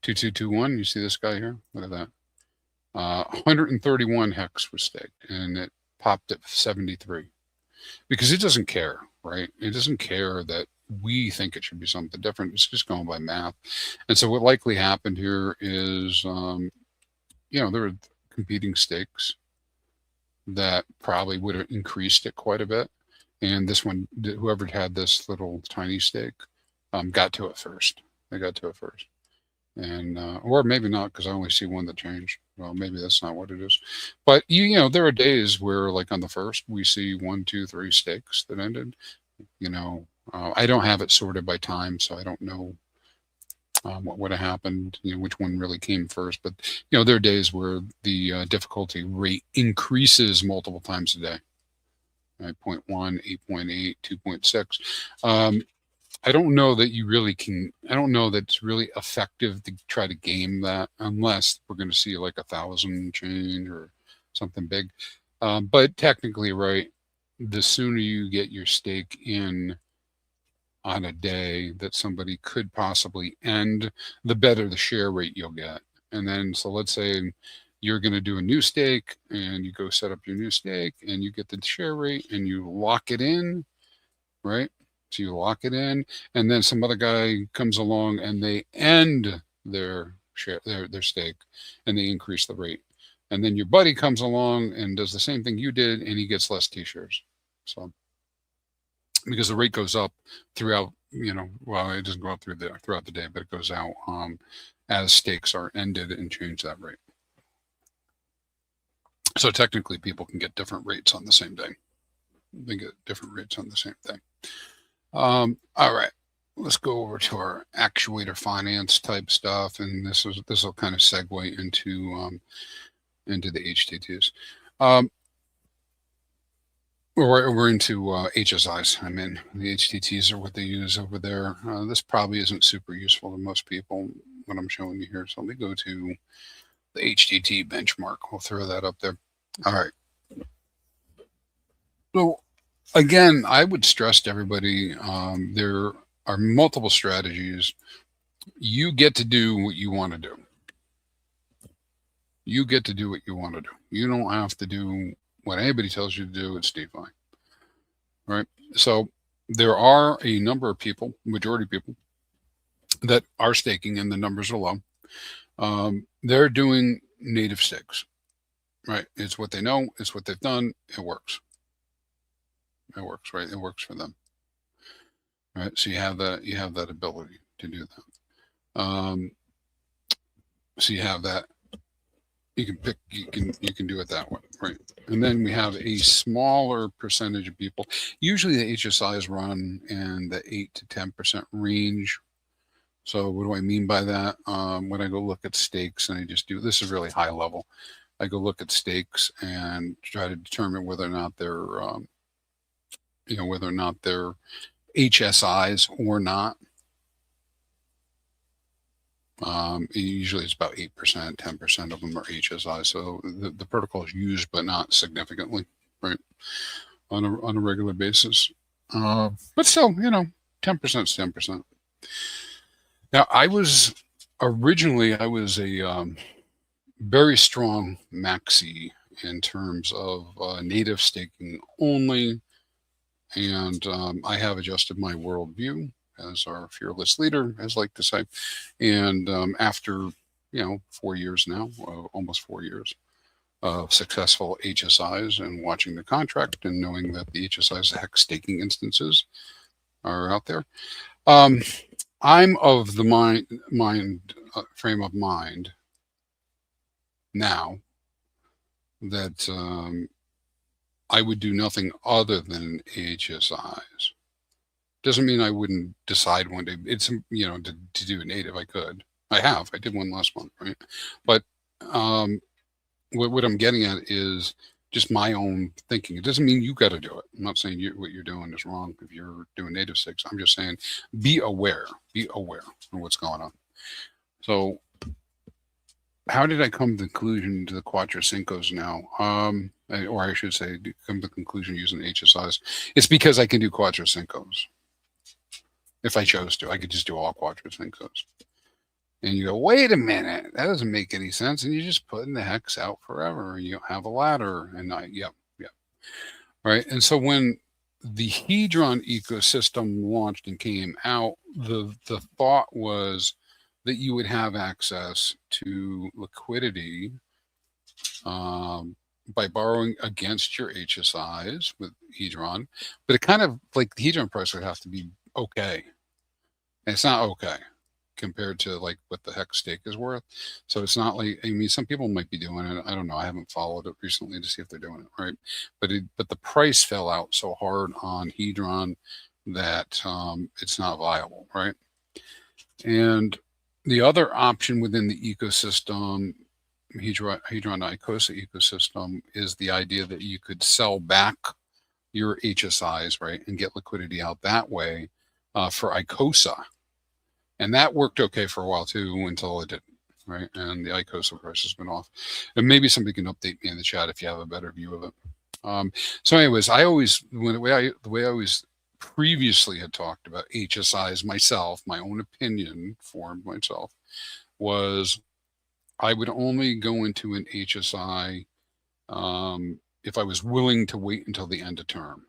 2221. You see this guy here? Look at that. 131 hex was staked, and it popped at 73 because it doesn't care, right? It doesn't care that we think it should be something different. It's just going by math. And so what likely happened here is, there were competing stakes that probably would have increased it quite a bit. And this one, whoever had this little tiny stake, got to it first. They got to it first. And, or maybe not, because I only see one that changed. Well, maybe that's not what it is. But, there are days where, like on the first, we see 1, 2, 3 stakes that ended. I don't have it sorted by time, so I don't know what would have happened, which one really came first. But, there are days where the difficulty rate increases multiple times a day. Right? 0.1, 8.8, 2.6. I don't know that you really can. I don't know that it's really effective to try to game that unless we're going to see like 1,000 change or something big. But technically, right, the sooner you get your stake in on a day that somebody could possibly end, the better the share rate you'll get. And then, so let's say, you're going to do a new stake, and you go set up your new stake, and you get the share rate, and you lock it in, right? So you lock it in, and then some other guy comes along and they end their share, their stake, and they increase the rate. And then your buddy comes along and does the same thing you did, and he gets less T-shares. So because the rate goes up throughout, well, it doesn't go up throughout the day, but it goes out as stakes are ended and change that rate. So technically, people can get different rates on the same day. They get different rates on the same thing. All right, let's go over to our actuator finance type stuff, and this will kind of segue into the HTTs. We're into HSIs. I mean, the HTTs are what they use over there. This probably isn't super useful to most people, what I'm showing you here. So let me go to the HTT benchmark. We'll throw that up there. All right. So again, I would stress to everybody, there are multiple strategies. You get to do what you want to do. You get to do what you want to do. You don't have to do what anybody tells you to do. It's DeFi, right? So there are a number of people, majority of people, that are staking, and the numbers are low. They're doing native stakes, right? It's what they know. It's what they've done. It works. It works, right? It works for them, right? So you have that ability to do that. So you have that. You can do it that way, right? And then we have a smaller percentage of people. Usually the HSIs run in the 8 to 10% range. So what do I mean by that? When I go look at stakes, and I just do, this is really high level. I go look at stakes and try to determine whether or not they're, whether or not they're HSIs or not. Usually it's about 8%, 10% of them are HSI. So the protocol is used, but not significantly, right? On a regular basis. But still, 10% is 10%. Now, I was a very strong maxi in terms of native staking only. And I have adjusted my worldview, as our fearless leader has liked to say. And after, 4 years now, almost 4 years of successful HSIs and watching the contract and knowing that the HSIs, HEX staking instances, are out there, I'm of the frame of mind now that I would do nothing other than HSIs. Doesn't mean I wouldn't decide one day. It's, to do a native. I could. I did one last month, right? But what I'm getting at is just my own thinking. It doesn't mean you got to do it. I'm not saying what you're doing is wrong if you're doing native stakes. I'm just saying be aware of what's going on. So how did I come to the conclusion to the Quattro Cincos now? Or I should say, come to the conclusion using HSIs. It's because I can do Quattro Cincos. If I chose to, I could just do all Quattro Cincos. And you go, wait a minute, that doesn't make any sense. And you're just putting the hex out forever. You don't have a ladder. And yep. Right. And so when the Hedron ecosystem launched and came out, the thought was that you would have access to liquidity by borrowing against your HSIs with Hedron. But it kind of like the Hedron price would have to be okay. And it's not okay compared to like what the HEX stake is worth. So it's not like, some people might be doing it. I don't know. I haven't followed it recently to see if they're doing it, right? But the price fell out so hard on Hedron that it's not viable, right? And the other option within the ecosystem, Hedron ICOSA ecosystem, is the idea that you could sell back your HSIs, right, and get liquidity out that way for ICOSA. And that worked okay for a while too until it didn't, right? And the ICOSA price has been off. And maybe somebody can update me in the chat if you have a better view of it. So anyways, the way I always previously had talked about HSIs myself, my own opinion formed myself, was I would only go into an HSI if I was willing to wait until the end of term,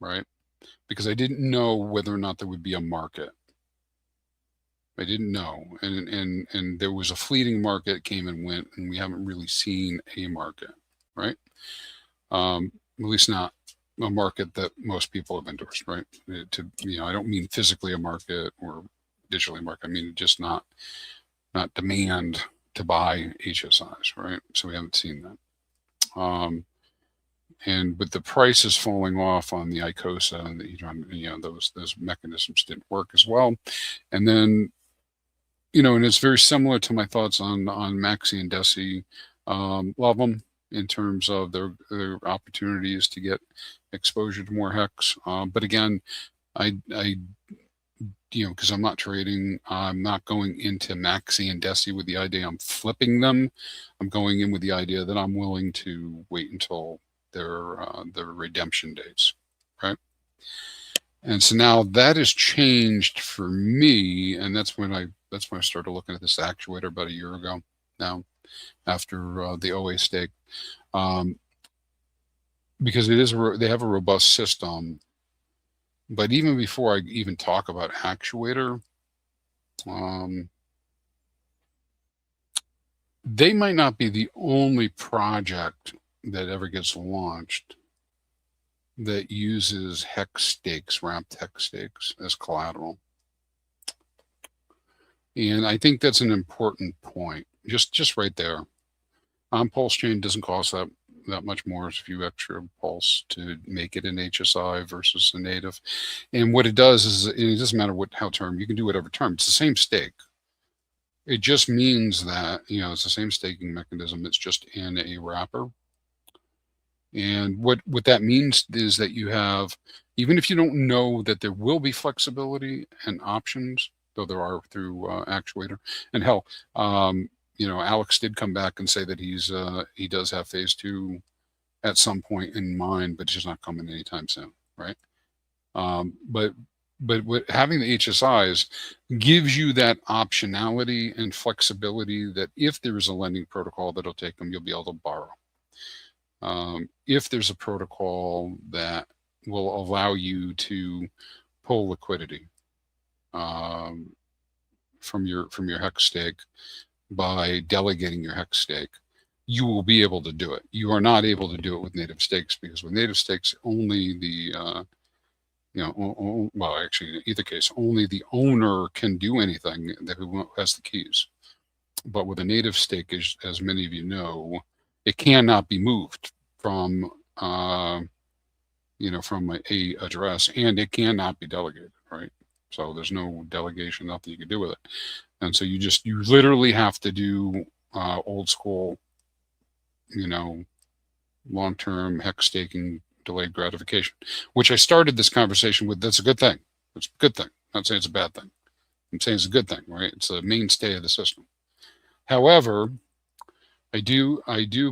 right? Because I didn't know whether or not there would be a market. I didn't know, and there was a fleeting market, came and went, and we haven't really seen a market, right? At least not a market that most people have endorsed, right? I don't mean physically a market or digitally market. I mean just not demand to buy HSIs, right? So we haven't seen that. And with the prices falling off on the ICOSA, and those mechanisms didn't work as well. And then, and it's very similar to my thoughts on Maxi and Deci. Love them in terms of their opportunities to get exposure to more HEX. But again, I because I'm not trading, I'm not going into Maxi and Deci with the idea I'm flipping them. I'm going in with the idea that I'm willing to wait until their redemption dates, right? And so now that has changed for me, and that's when I started looking at this actuator about a year ago now, after the OA stake, because they have a robust system. But even before I even talk about actuator, they might not be the only project that ever gets launched that uses HEX stakes, wrapped HEX stakes as collateral. And I think that's an important point, just right there. Pulse chain doesn't cost that much more. It's a few extra pulse to make it an HSI versus a native. And what it does is, it doesn't matter how term, you can do whatever term. It's the same stake. It just means that, it's the same staking mechanism. It's just in a wrapper. And what that means is that you have, even if you don't know that there will be flexibility and options, though there are through actuator, and hell, Alex did come back and say that he does have phase 2 at some point in mind, but it's just not coming anytime soon, right? But having the HSIs gives you that optionality and flexibility that if there is a lending protocol that'll take them, you'll be able to borrow. If there's a protocol that will allow you to pull liquidity from your HEX stake by delegating your HEX stake, you will be able to do it. You are not able to do it with native stakes, because with native stakes, only the well, actually, in either case, only the owner can do anything who has the keys. But with a native stake, as many of you know, it cannot be moved from from a address, and it cannot be delegated, right? So there's no delegation, nothing you can do with it. And so you literally have to do old school, long-term HEX staking, delayed gratification, which I started this conversation with. That's a good thing. It's a good thing. I'm not saying it's a bad thing. I'm saying it's a good thing, right? It's a mainstay of the system. However, I do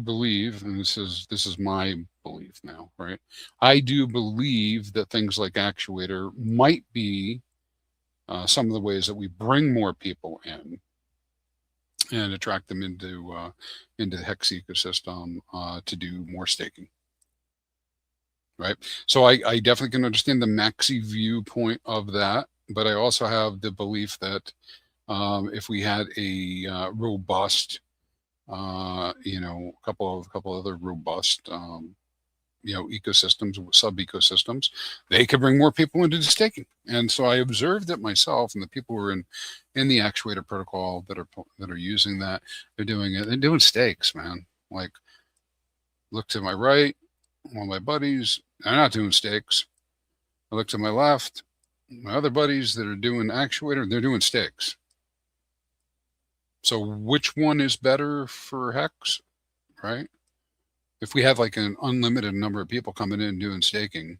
believe, and this is my belief now, right? I do believe that things like actuator might be some of the ways that we bring more people in and attract them into the HEX ecosystem to do more staking, right? So I definitely can understand the Maxi viewpoint of that, but I also have the belief that if we had a robust, a couple other robust, ecosystems, sub ecosystems, they could bring more people into the staking. And so I observed it myself, and the people who are in the actuator protocol that are using that, they're doing stakes, man. Like, look to my right, all my buddies, they're not doing stakes. I look to my left, my other buddies that are doing actuator, they're doing stakes. So which one is better for HEX, right? If we have like an unlimited number of people coming in and doing staking,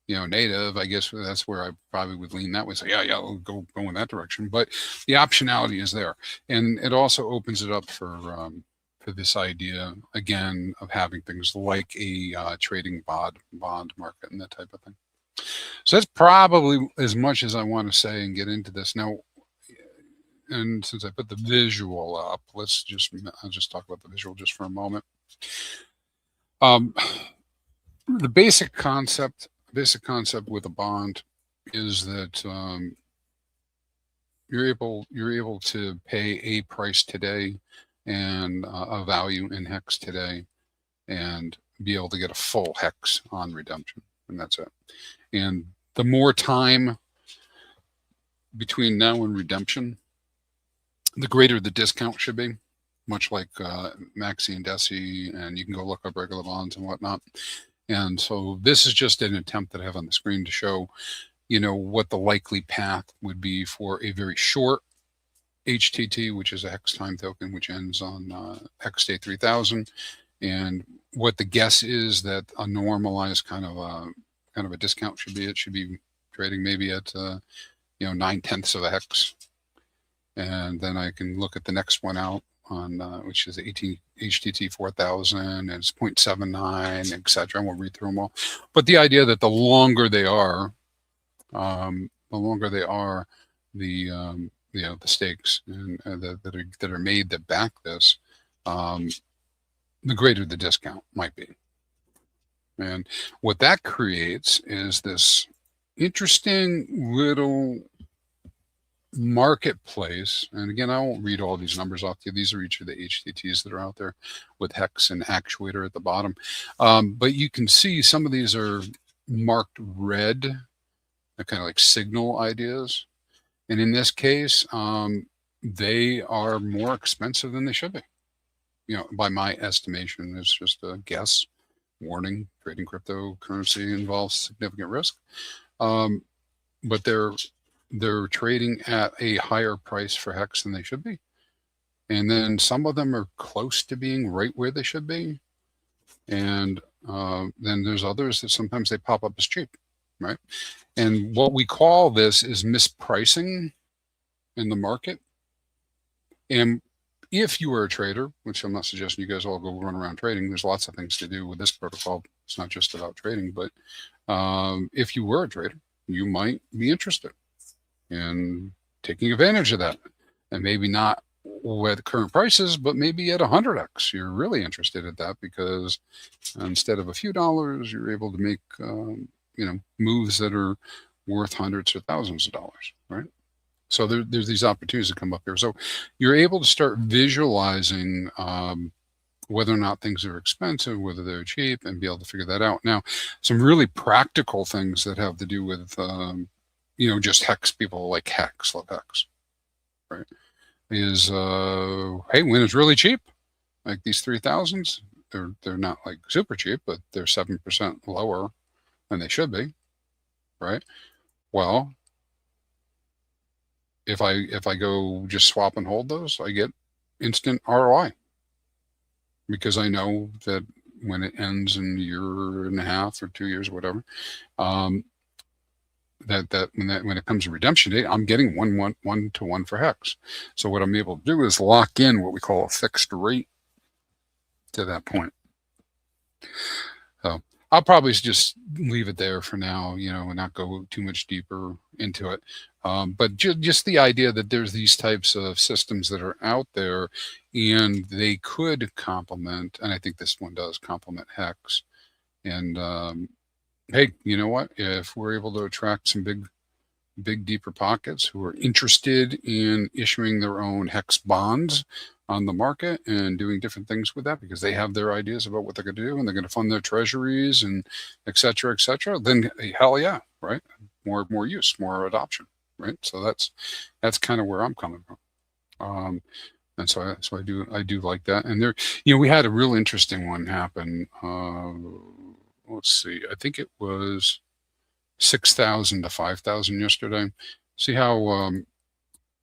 native, I guess that's where I probably would lean that way. Say, yeah, we'll go in that direction. But the optionality is there, and it also opens it up for this idea again of having things like a trading bond market and that type of thing. So that's probably as much as I want to say and get into this now. and since I put the visual up, I'll just talk about the visual just for a moment. Um, the basic concept with a bond is that you're able to pay a price today and a value in hex today, and be able to get a full hex on redemption, and that's it. And the more time between now and redemption, the greater the discount should be, much like Maxi and Deci, and you can go look up regular bonds and whatnot. And so this is just an attempt that I have on the screen to show, what the likely path would be for a very short HTT, which is a hex time token, which ends on hex day 3000, and what the guess is that a normalized kind of a discount should be. It should be trading maybe at 9/10 of a hex, and then I can look at the next one out on which is HTT 4000, and it's 0.79, etc. And we'll read through them all. But the idea that the longer they are, the stakes and that are made that back this, the greater the discount might be. And what that creates is this interesting little marketplace. And again, I won't read all these numbers off to you. These are each of the HTTs that are out there with hex and actuator at the bottom. But you can see some of these are marked red. They're kind of like signal ideas. And in this case, they are more expensive than they should be. By my estimation, it's just a guess. Warning: trading cryptocurrency involves significant risk. But they're trading at a higher price for hex than they should be. And then some of them are close to being right where they should be. And then there's others that sometimes they pop up as cheap, right? And what we call this is mispricing in the market. And if you are a trader, which I'm not suggesting you guys all go run around trading, there's lots of things to do with this protocol. It's not just about trading, but if you were a trader, you might be interested in taking advantage of that. And maybe not where the current price is, but maybe at 100x, you're really interested in that, because instead of a few dollars, you're able to make moves that are worth hundreds or thousands of dollars, right? So there's these opportunities that come up here. So you're able to start visualizing whether or not things are expensive, whether they're cheap, and be able to figure that out. Now, some really practical things that have to do with, just hex, people like hex, love hex, right? Is, hey, when it's really cheap, like these 3000s, they're not like super cheap, but they're 7% lower than they should be, right? Well, if I go just swap and hold those, I get instant ROI, because I know that when it ends in a year and a half or 2 years, or whatever, that when it comes to redemption date, I'm getting 1-to-1 for hex. So what I'm able to do is lock in what we call a fixed rate to that point. So I'll probably just leave it there for now, and not go too much deeper into it. But just the idea that there's these types of systems that are out there, and they could complement, and I think this one does complement hex. And hey, you know what? If we're able to attract some big deeper pockets who are interested in issuing their own hex bonds on the market and doing different things with that, because they have their ideas about what they're going to do, and they're going to fund their treasuries and et cetera, then hell yeah, right? More use, more adoption, right? So that's kind of where I'm coming from. And so I do like that. And there, we had a real interesting one happen. Let's see, I think it was 6,000 to 5,000 yesterday. See how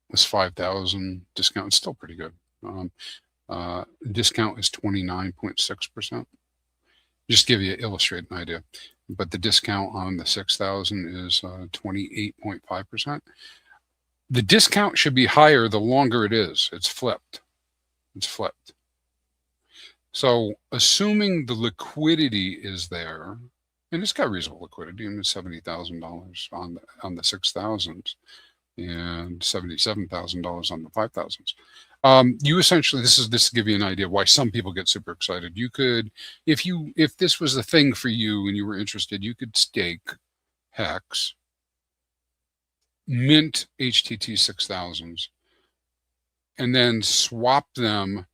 this 5,000 discount is still pretty good. Discount is 29.6%. Just give you illustrate an idea. But the discount on the 6,000 is 28.5%. The discount should be higher the longer it is. It's flipped. So assuming the liquidity is there, and it's got reasonable liquidity, and it's $70,000 on the 6,000s, and $77,000 on the 5,000s. You essentially, this is to give you an idea why some people get super excited. You could, if this was the thing for you and you were interested, you could stake HEX, mint HTT 6000s, and then swap them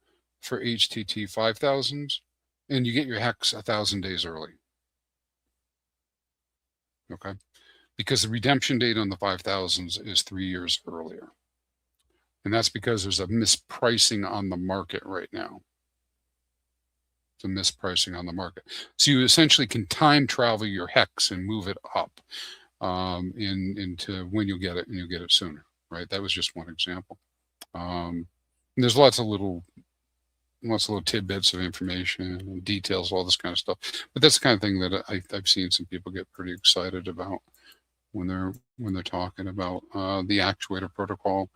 for HTT 5000s, and you get your HEX 1,000 days early. Okay, because the redemption date on the 5000s is 3 years earlier. And that's because there's a mispricing on the market right now. It's a mispricing on the market. So you essentially can time travel your HEX and move it up into when you'll get it, and you'll get it sooner, right? That was just one example. And there's lots of little tidbits of information and details, all this kind of stuff. But that's the kind of thing that I've seen some people get pretty excited about when they're talking about the actuator protocol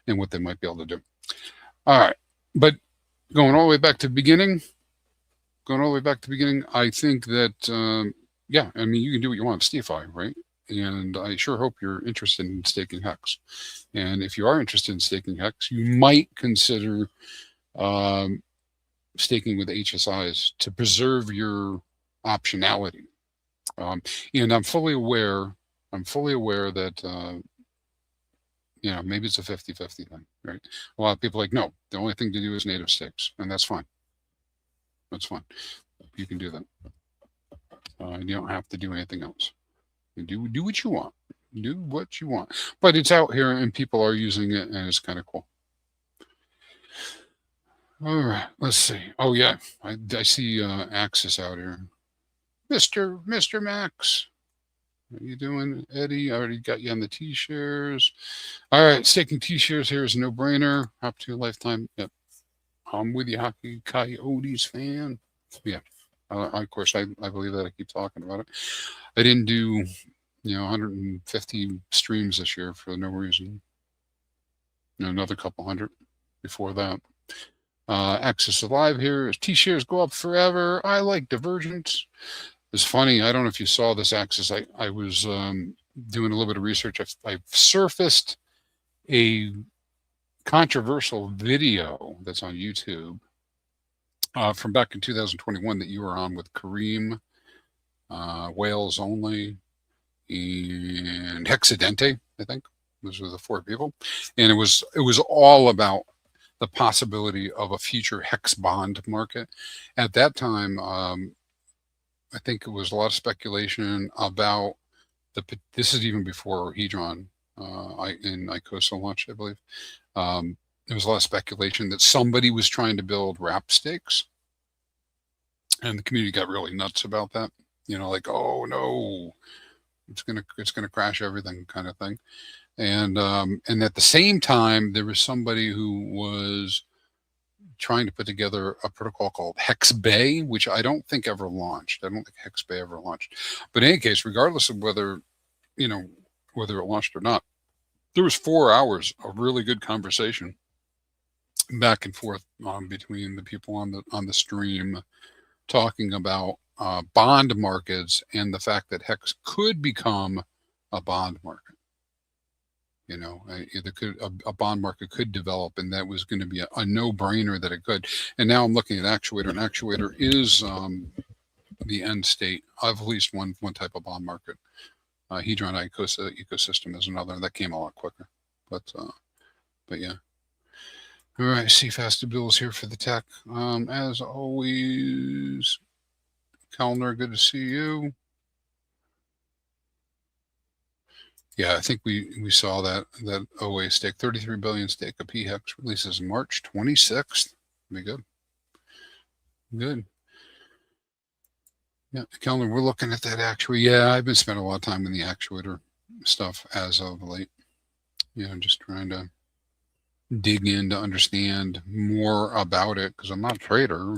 and what they might be able to do. All right, but going all the way back to the beginning, I think that yeah, I mean, you can do what you want, STFI, right? And I sure hope you're interested in staking HEX. And if you are interested in staking HEX, you might consider staking with HSIs to preserve your optionality. And I'm fully aware that you know, maybe it's a 50-50 thing, right? A lot of people are like, no, the only thing to do is native stakes, and that's fine. That's fine. You can do that. You don't have to do anything else. You do what you want. Do what you want. But it's out here, and people are using it, and it's kind of cool. All right, let's see. Oh yeah, I see Axis out here. Mr. Max. How you doing, Eddie? I already got you on the T-shares. All right, staking T-shares here is a no-brainer. Up to a lifetime. Yep. I'm with you, Hockey Coyotes fan. Yeah. Of course, I believe that. I keep talking about it. I didn't do, 150 streams this year for no reason. Another couple hundred before that. Access Alive here is T-shares go up forever. I like divergence. It's funny. I don't know if you saw this, Access. I was doing a little bit of research. I've surfaced a controversial video that's on YouTube from back in 2021 that you were on with Kareem, Wales Only, and Hexadente, I think. Those were the 4 people. And it was all about the possibility of a future hex bond market. At that time, I think it was a lot of speculation about this is even before Hedron in ICOSA launch, I believe. There was a lot of speculation that somebody was trying to build wrap stakes, and the community got really nuts about that. Like, oh no, it's gonna crash everything, kind of thing. And at the same time, there was somebody who was trying to put together a protocol called HEX Bay, which I don't think ever launched. I don't think HEX Bay ever launched. But in any case, regardless of whether it launched or not, there was 4 hours of really good conversation back and forth between the people on the stream talking about bond markets and the fact that HEX could become a bond market. A bond market could develop, and that was going to be a no-brainer that it could. And now I'm looking at Actuator, and Actuator is the end state of at least one type of bond market. Hedron ecosystem is another that came a lot quicker, but yeah. All right, CFast Bill's here for the tech. As always, Kellner, good to see you. Yeah, I think we saw that OA stake, 33 billion stake of PHEX releases March 26th. Be good. Good. Yeah, Kellner, we're looking at that actually. Yeah, I've been spending a lot of time in the actuator stuff as of late. Just trying to dig in to understand more about it, because I'm not a trader,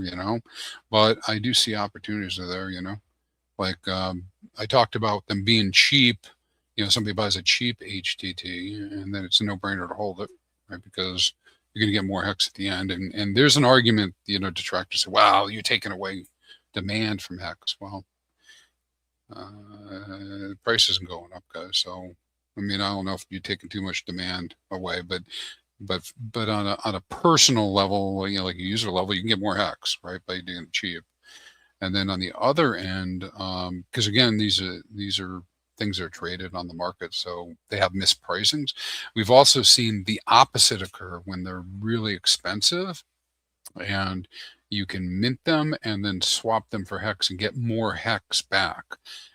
but I do see opportunities there, like I talked about them being cheap. Somebody buys a cheap HTT, and then it's a no-brainer to hold it, right? Because you're going to get more HEX at the end. And there's an argument, detractors say, wow, you're taking away demand from HEX. Well, the price isn't going up, guys. So I mean, I don't know if you're taking too much demand away, but on a personal level, you know, like a user level, you can get more hex, right, by doing it cheap. And then on the other end, because again, these are things that are traded on the market, so they have mispricings. We've also seen the opposite occur when they're really expensive, and you can mint them and then swap them for hex and get more hex back,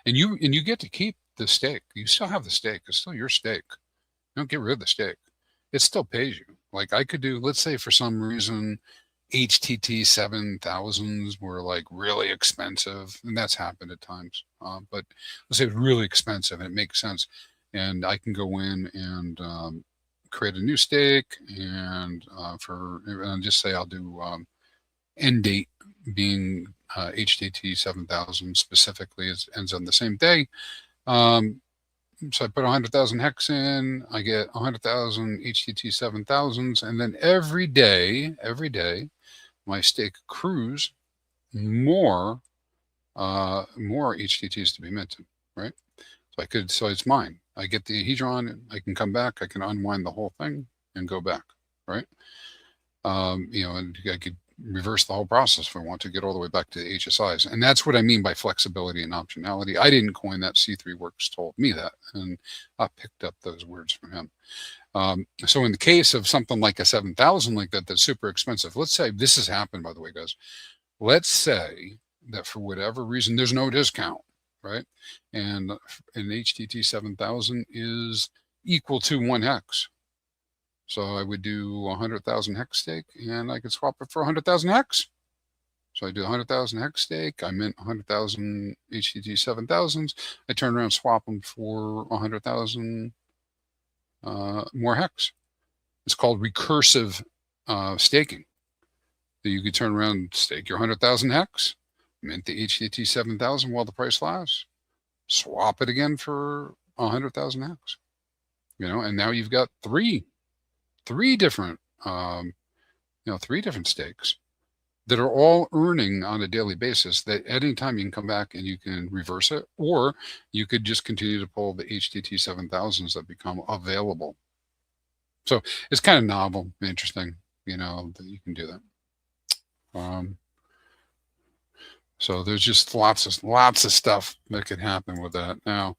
and you get to keep the stake. You still have the stake. It's still your stake. Don't get rid of the stake. It still pays you. Like I could do, let's say for some reason HTT 7000s were like really expensive, and that's happened at times, but let's say it's really expensive and it makes sense, and I can go in and create a new stake, and and just say I'll do end date being HTT 7000 specifically, it ends on the same day. So I put 100,000 hex in, I get 100,000 HTT 7000s, and then every day, my stake accrues more HTTs to be minted, right? So it's mine. I get the hedron, I can come back, I can unwind the whole thing and go back, right? You know, and I could reverse the whole process if I want to get all the way back to the HSIs. And that's what I mean by flexibility and optionality. I didn't coin that. C3 Works told me that, and I picked up those words from him. So in the case of something like a 7000 like that, that's super expensive, let's say this has happened, by the way, guys. Let's say that for whatever reason, there's no discount, right? And an HTT 7000 is equal to 1 hex. So I would do 100,000 hex stake, and I could swap it for 100,000 hex. So I do 100,000 hex stake. I mint 100,000 HTT 7000s. I turn around, swap them for 100,000 more hex. It's called recursive staking. So you could turn around, stake your 100,000 hex, mint the HTT 7000 while the price lasts, swap it again for 100,000 hex. You know, and now you've got three different stakes that are all earning on a daily basis, that at any time you can come back and you can reverse it, or you could just continue to pull the HTT 7000s that become available. So it's kind of novel, interesting, you know, that you can do that. So there's just lots of stuff that could happen with that now.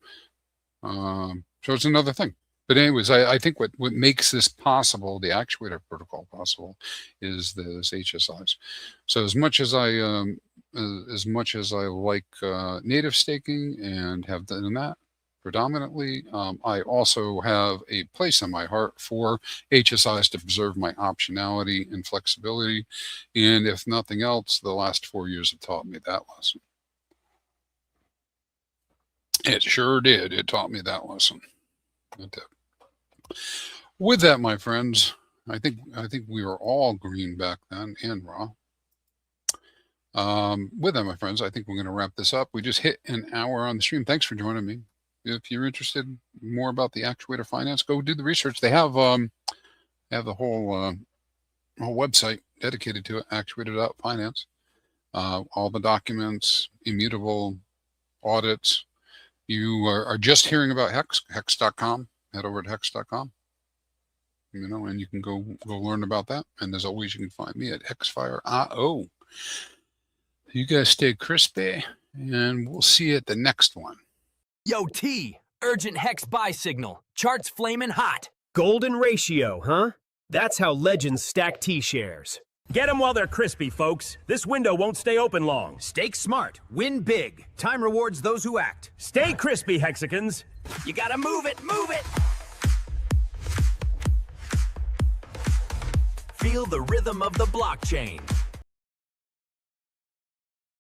So it's another thing. But anyways, I think what makes this possible, the actuator protocol possible, is those HSIs. So as much as I like native staking and have done that predominantly, I also have a place in my heart for HSIs to preserve my optionality and flexibility. And if nothing else, the last 4 years have taught me that lesson. It sure did. It taught me that lesson. With that, my friends, I think we were all green back then and raw. With that, my friends, I think we're going to wrap this up. We just hit an hour on the stream. Thanks for joining me. If you're interested more about the actuator finance, go do the research. They have the whole website dedicated to it, actuator.finance. All the documents, immutable audits. You are just hearing about HEX, hex.com. Head over to hex.com, you know, and you can go learn about that. And as always, you can find me at hexfire.io. You guys stay crispy, and we'll see you at the next one. Yo, T, urgent hex buy signal. Charts flaming hot. Golden ratio, huh? That's how legends stack T-shares. Get them while they're crispy, folks. This window won't stay open long. Stake smart. Win big. Time rewards those who act. Stay crispy, Hexicans. You gotta move it, move it! Feel the rhythm of the blockchain.